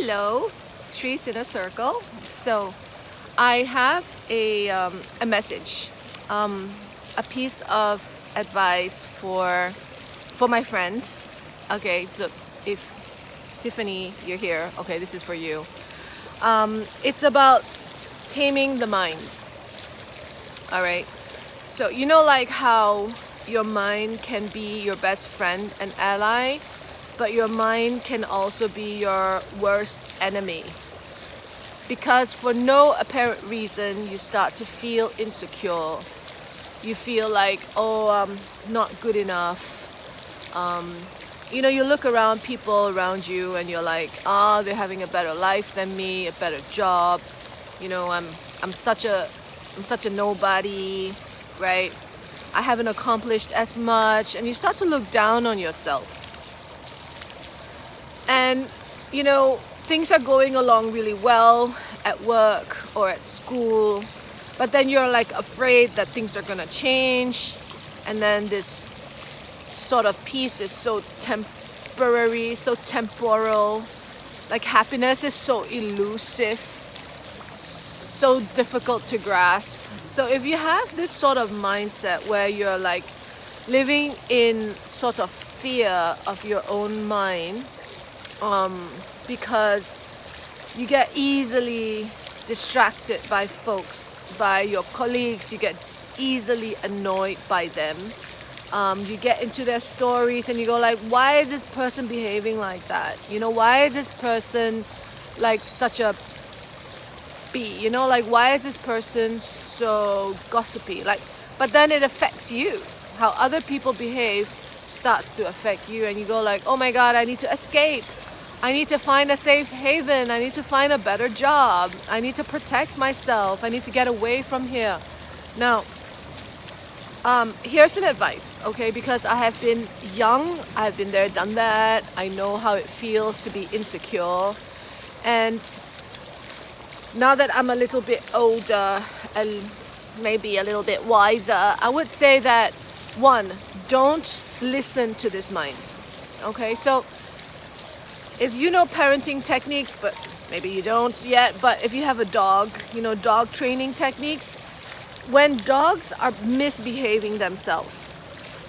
Hello, Trees in a Circle. So, I have a message, a piece of advice for my friend. Okay, so if Tiffany, you're here. Okay, this is for you. It's about taming the mind. All right. So like how your mind can be your best friend and ally, but your mind can also be your worst enemy. Because for no apparent reason, you start to feel insecure. You feel like, oh, I'm not good enough. You look around people around you and you're like, they're having a better life than me, a better job. I'm such a nobody, right? I haven't accomplished as much, and you start to look down on yourself. And things are going along really well at work or at school, but then you're like afraid that things are gonna change, and then this sort of peace is so temporary, so temporal. Like happiness is so elusive, so difficult to grasp. So if you have this sort of mindset where you're like living in sort of fear of your own mind, because you get easily distracted by folks, by your colleagues, you get easily annoyed by them. You get into their stories and you go like, why is this person behaving like that? Why is this person like such a bee? Like why is this person so gossipy? But then it affects you. How other people behave starts to affect you, and you go like, oh my God, I need to escape. I need to find a safe haven. I need to find a better job. I need to protect myself. I need to get away from here. Now, here's an advice, okay? Because I have been young, I've been there, done that. I know how it feels to be insecure. And now that I'm a little bit older and maybe a little bit wiser, I would say that, one, don't listen to this mind, okay? So if you know parenting techniques, but maybe you don't yet, but if you have a dog, dog training techniques, when dogs are misbehaving themselves,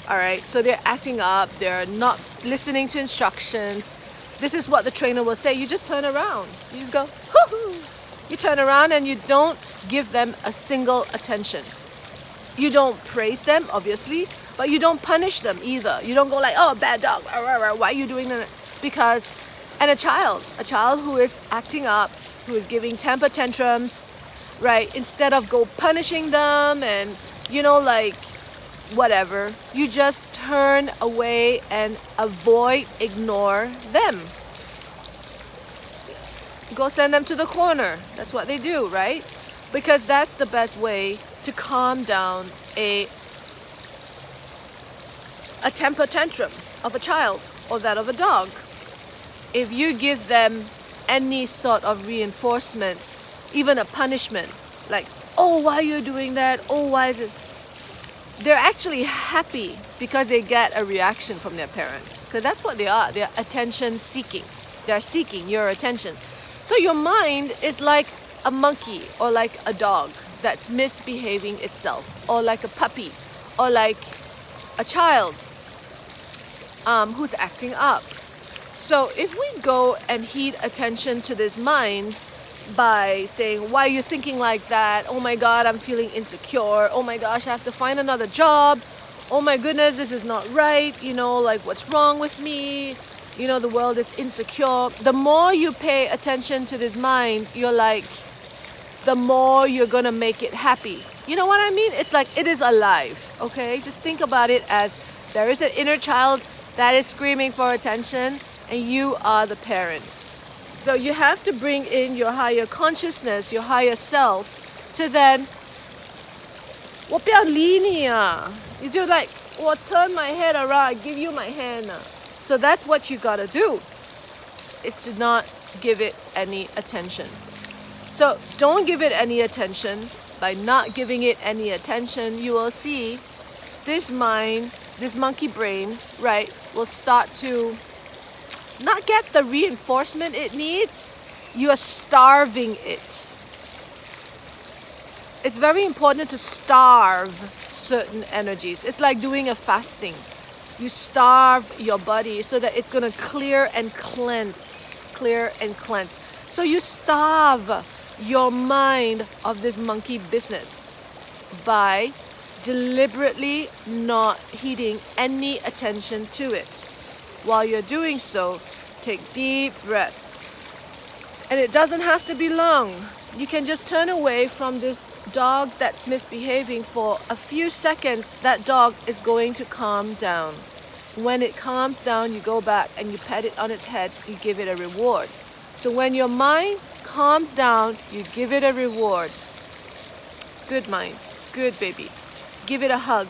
all right, so they're acting up, they're not listening to instructions, this is what the trainer will say. You just turn around. You just go, hoo-hoo. You turn around and you don't give them a single attention. You don't praise them, obviously, but you don't punish them either. You don't go like, oh, bad dog, why are you doing that? Because, and a child who is acting up, who is giving temper tantrums, right? Instead of go punishing them and, like whatever, you just turn away and ignore them. Go send them to the corner. That's what they do, right? Because that's the best way to calm down a temper tantrum of a child or that of a dog. If you give them any sort of reinforcement, even a punishment, like, oh, why are you doing that? Oh, why is it? They're actually happy because they get a reaction from their parents. Because that's what they are. They're attention seeking. They're seeking your attention. So your mind is like a monkey or like a dog that's misbehaving itself, or like a puppy, or like a child who's acting up. So if we go and heed attention to this mind by saying, why are you thinking like that? Oh my God, I'm feeling insecure. Oh my gosh, I have to find another job. Oh my goodness, this is not right. Like what's wrong with me? The world is insecure. The more you pay attention to this mind, you're like, the more you're gonna make it happy. You know what I mean? It's like it is alive, okay? Just think about it as there is an inner child that is screaming for attention, and you are the parent. So you have to bring in your higher consciousness, your higher self, to then, 我不要理你啊. You do like, 我 turn my head around, I give you my hand. So that's what you gotta do, is to not give it any attention. So don't give it any attention. By not giving it any attention, you will see this mind, this monkey brain, right, will start to not get the reinforcement it needs, You are starving it. It's very important to starve certain energies. It's like doing a fasting. You starve your body so that it's going to clear and cleanse. Clear and cleanse. So you starve your mind of this monkey business by deliberately not heeding any attention to it. While you're doing so, take deep breaths. And it doesn't have to be long. You can just turn away from this dog that's misbehaving for a few seconds. That dog is going to calm down. When it calms down, you go back and you pat it on its head, you give it a reward. So when your mind calms down, you give it a reward. Good mind, good baby. Give it a hug,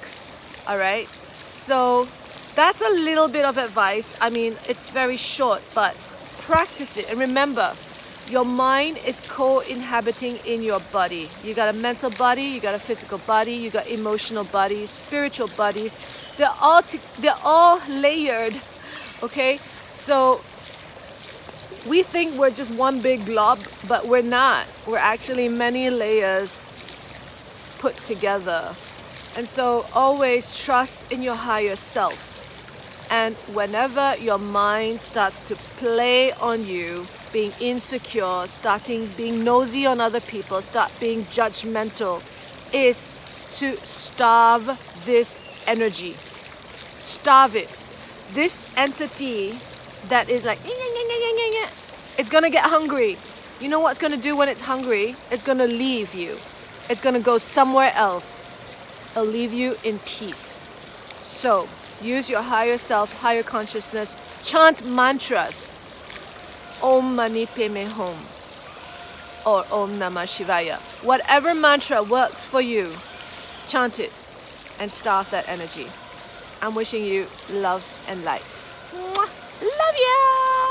all right? So that's a little bit of advice. I mean, it's very short, but practice it. And remember, your mind is co-inhabiting in your body. You got a mental body, you got a physical body, you got emotional body, spiritual bodies. They're all layered, okay? So we think we're just one big glob, but we're not. We're actually many layers put together. And so always trust in your higher self. And whenever your mind starts to play on you, being insecure, starting being nosy on other people, start being judgmental, is to starve this energy. Starve it. This entity that is like, it's going to get hungry. You know what's going to do when it's hungry? It's going to leave you. It's going to go somewhere else. It'll leave you in peace. So, use your higher self, higher consciousness. Chant mantras. Om Mani Padme Hum or Om Namah Shivaya. Whatever mantra works for you, chant it and starve that energy. I'm wishing you love and light. Mwah. Love ya!